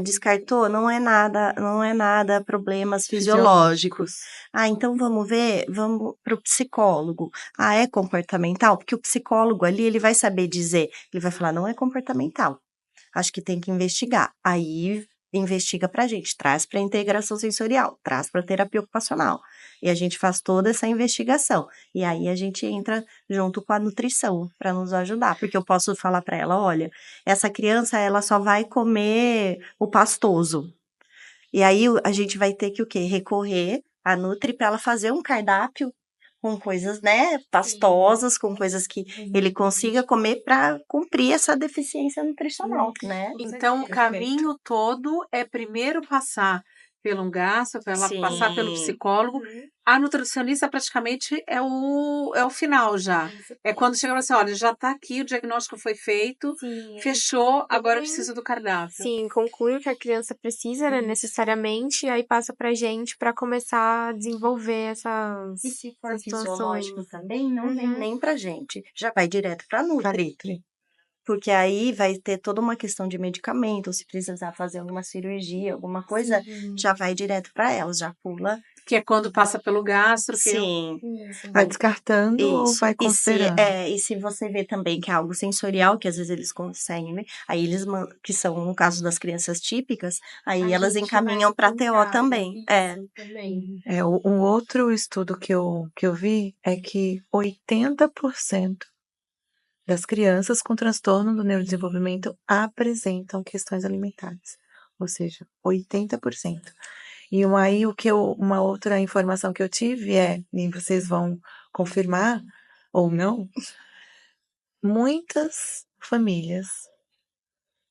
Descartou? Não é nada problemas fisiológicos. Então vamos para o psicólogo. É comportamental? Porque o psicólogo ali, ele vai saber dizer, ele vai falar, não é comportamental. Acho que tem que investigar. Aí investiga pra gente, traz para integração sensorial, traz para terapia ocupacional. E a gente faz toda essa investigação. E aí a gente entra junto com a nutrição para nos ajudar, porque eu posso falar para ela, olha, essa criança ela só vai comer o pastoso. E aí a gente vai ter que o quê? Recorrer à Nutri para ela fazer um cardápio com coisas, né, pastosas, com coisas que ele consiga comer para cumprir essa deficiência nutricional, né? Então, o caminho todo é primeiro passar pelo um gastro, passar pelo psicólogo. A nutricionista praticamente é o final já. É quando chega assim, olha, já está aqui, o diagnóstico foi feito, fechou, agora eu preciso do cardápio. Sim, conclui o que a criança precisa, né, necessariamente, e aí passa pra gente para começar a desenvolver essas E se for situações. fisiológico também, não vem nem pra gente, já vai direto pra Nutri. Porque aí vai ter toda uma questão de medicamento, se precisar fazer alguma cirurgia, alguma coisa, já vai direto para ela, já pula. Que é quando passa pelo gastro. Sim. Vai descartando ou vai considerando? E se você vê também que é algo sensorial, que às vezes eles conseguem, né? Aí eles, que são, no caso das crianças típicas, aí elas encaminham para TO também. Um outro estudo que eu vi é que 80% das crianças com transtorno do neurodesenvolvimento apresentam questões alimentares, ou seja, 80%. E uma outra informação que eu tive e vocês vão confirmar ou não, muitas famílias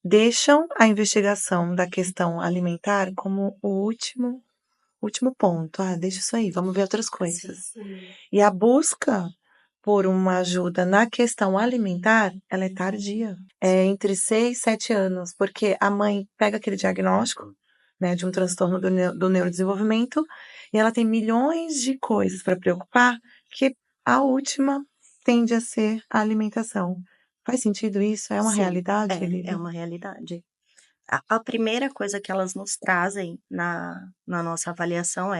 deixam a investigação da questão alimentar como o último ponto. Deixa isso aí, vamos ver outras coisas. E a busca por uma ajuda na questão alimentar, ela é tardia. É entre 6 e 7 anos, porque a mãe pega aquele diagnóstico, né, de um transtorno do neurodesenvolvimento, e ela tem milhões de coisas para preocupar, que a última tende a ser a alimentação. Faz sentido isso? É uma realidade, Lívia? É uma realidade. A primeira coisa que elas nos trazem na nossa avaliação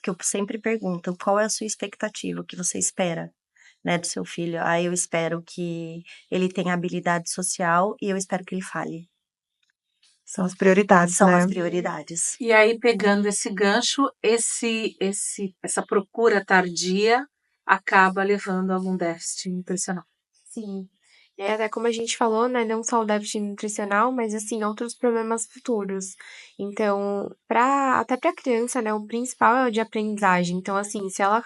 que eu sempre pergunto, qual é a sua expectativa, o que você espera, né, do seu filho? Eu espero que ele tenha habilidade social e eu espero que ele fale. São as prioridades, São né? as prioridades. E aí, pegando esse gancho, essa procura tardia acaba levando a algum déficit nutricional. Sim. É até como a gente falou, né, não só o déficit nutricional, mas assim, outros problemas futuros. Então, até para a criança, né, o principal é o de aprendizagem. Então, assim, se ela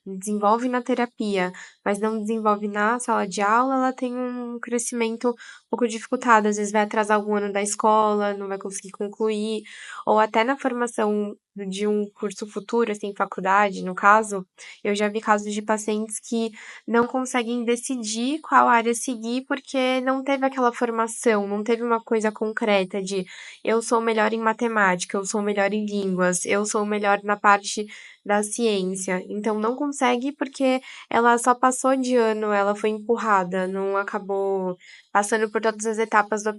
desenvolve na terapia, mas não desenvolve na sala de aula, ela tem um crescimento um pouco dificultado. Às vezes vai atrasar algum ano da escola, não vai conseguir concluir, ou até na formação de um curso futuro, assim, faculdade, no caso, eu já vi casos de pacientes que não conseguem decidir qual área seguir porque não teve aquela formação, não teve uma coisa concreta de eu sou melhor em matemática, eu sou melhor em línguas, eu sou melhor na parte da ciência. Então não consegue porque ela só passou de ano, ela foi empurrada, não acabou passando por todas as etapas da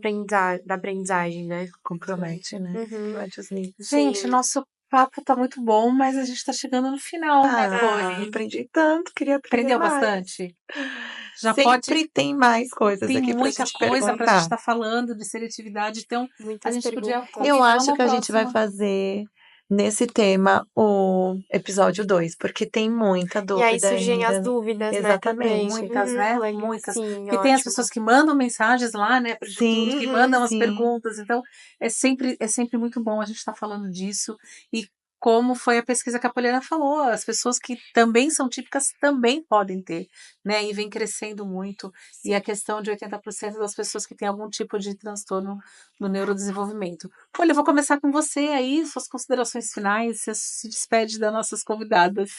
aprendizagem, né? Compromete, né? Uhum. Durante os níveis. Gente, Sim. nosso papo tá muito bom, mas a gente tá chegando no final, né, Cone? Aprendi tanto, queria aprender Aprendeu mais. bastante? Já pode. Sempre tem mais coisas Tem aqui pra muita gente coisa para a gente perguntar. estar falando de seletividade, então a Muitas gente podia perguntas. Eu combinar acho uma que a gente vai próxima. fazer nesse tema o episódio 2, porque tem muita E aí dúvida surgem as ainda. dúvidas, né, também. Exatamente. Muitas, né? Muitas. Sim, Porque tem as ótimo. pessoas que mandam mensagens lá, né, para o futuro, que Sim, mandam as sim. perguntas. Então, é sempre muito bom a gente estar falando disso. E como foi a pesquisa que a Poliana falou, as pessoas que também são típicas também podem ter, né? E vem crescendo muito. E a questão de 80% das pessoas que têm algum tipo de transtorno no neurodesenvolvimento. Olha, eu vou começar com você aí, suas considerações finais, você se despede das nossas convidadas.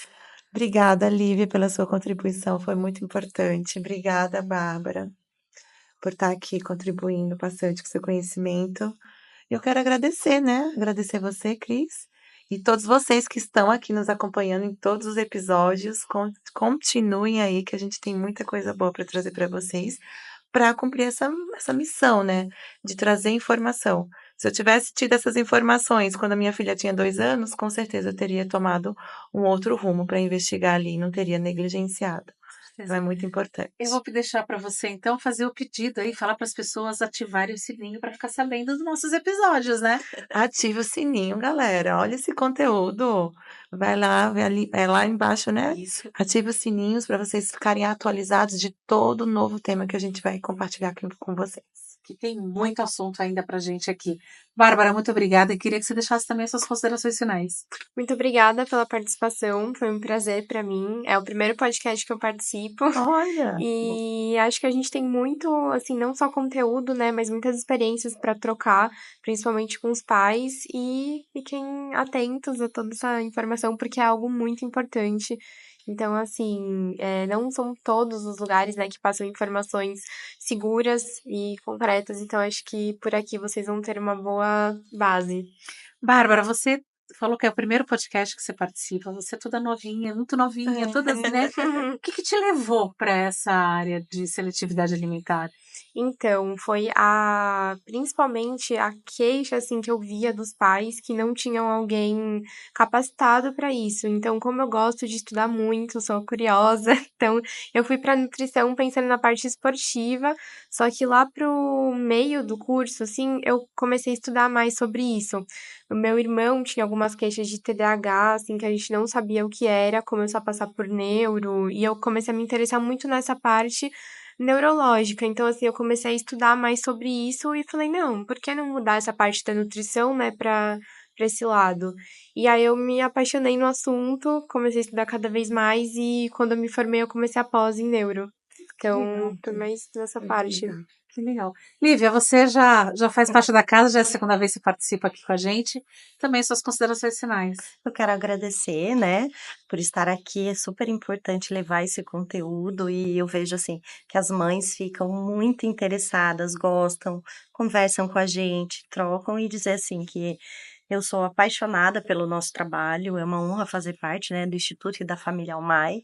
Obrigada, Lívia, pela sua contribuição, foi muito importante. Obrigada, Bárbara, por estar aqui contribuindo bastante com seu conhecimento. Eu quero agradecer, né? Agradecer você, Cris, e todos vocês que estão aqui nos acompanhando em todos os episódios. Continuem aí, que a gente tem muita coisa boa para trazer para vocês, para cumprir essa missão, né? De trazer informação. Se eu tivesse tido essas informações quando a minha filha tinha 2 anos, com certeza eu teria tomado um outro rumo para investigar ali, não teria negligenciado. Então é muito importante. Eu vou deixar para você, então, fazer o pedido aí, falar para as pessoas ativarem o sininho para ficar sabendo dos nossos episódios, né? Ative o sininho, galera. Olha esse conteúdo. Vai lá, é lá embaixo, né? Isso. Ative os sininhos para vocês ficarem atualizados de todo o novo tema que a gente vai compartilhar aqui com vocês. Que tem muito assunto ainda pra gente aqui. Bárbara, muito obrigada. E queria que você deixasse também suas considerações finais. Muito obrigada pela participação, foi um prazer para mim. É o primeiro podcast que eu participo. Olha! E acho que a gente tem muito, assim, não só conteúdo, né, mas muitas experiências para trocar, principalmente com os pais, e fiquem atentos a toda essa informação, porque é algo muito importante. Então, assim, não são todos os lugares, né, que passam informações seguras e concretas, então acho que por aqui vocês vão ter uma boa base. Bárbara, você falou que é o primeiro podcast que você participa. Você é toda novinha, muito novinha, toda, né? O que te levou para essa área de seletividade alimentar? Então, foi principalmente a queixa, assim, que eu via dos pais que não tinham alguém capacitado para isso. Então, como eu gosto de estudar muito, sou curiosa, então eu fui para nutrição pensando na parte esportiva, só que lá pro meio do curso, assim, eu comecei a estudar mais sobre isso. O meu irmão tinha algumas queixas de TDAH, assim, que a gente não sabia o que era, começou a passar por neuro, e eu comecei a me interessar muito nessa parte neurológica. Então, assim, eu comecei a estudar mais sobre isso e falei, não, por que não mudar essa parte da nutrição, né, para esse lado? E aí eu me apaixonei no assunto, comecei a estudar cada vez mais e quando eu me formei eu comecei a pós em neuro. Então, foi mais nessa parte. Que legal. Lívia, você já faz parte da casa, já é a segunda vez que você participa aqui com a gente. Também suas considerações finais. Eu quero agradecer, né, por estar aqui. É super importante levar esse conteúdo e eu vejo assim que as mães ficam muito interessadas, gostam, conversam com a gente, trocam e dizer assim que eu sou apaixonada pelo nosso trabalho, é uma honra fazer parte, né, do Instituto e da Família Almai.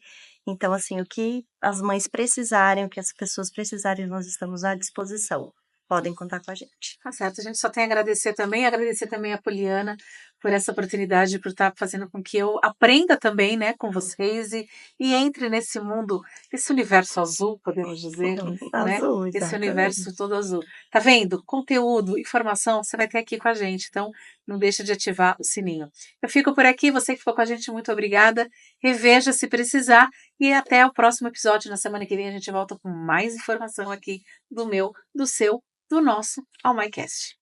Então, assim, o que as mães precisarem, o que as pessoas precisarem, nós estamos à disposição. Podem contar com a gente. Tá certo, a gente só tem a agradecer também a Poliana por essa oportunidade, por estar fazendo com que eu aprenda também, né, com vocês e entre nesse mundo, esse universo azul, podemos dizer, né? Azul, Esse exatamente. universo todo azul. Tá vendo? Conteúdo, informação, você vai ter aqui com a gente, então não deixa de ativar o sininho. Eu fico por aqui, você que ficou com a gente, muito obrigada. Reveja se precisar e até o próximo episódio. Na semana que vem a gente volta com mais informação aqui do meu, do seu, do nosso Almaicast.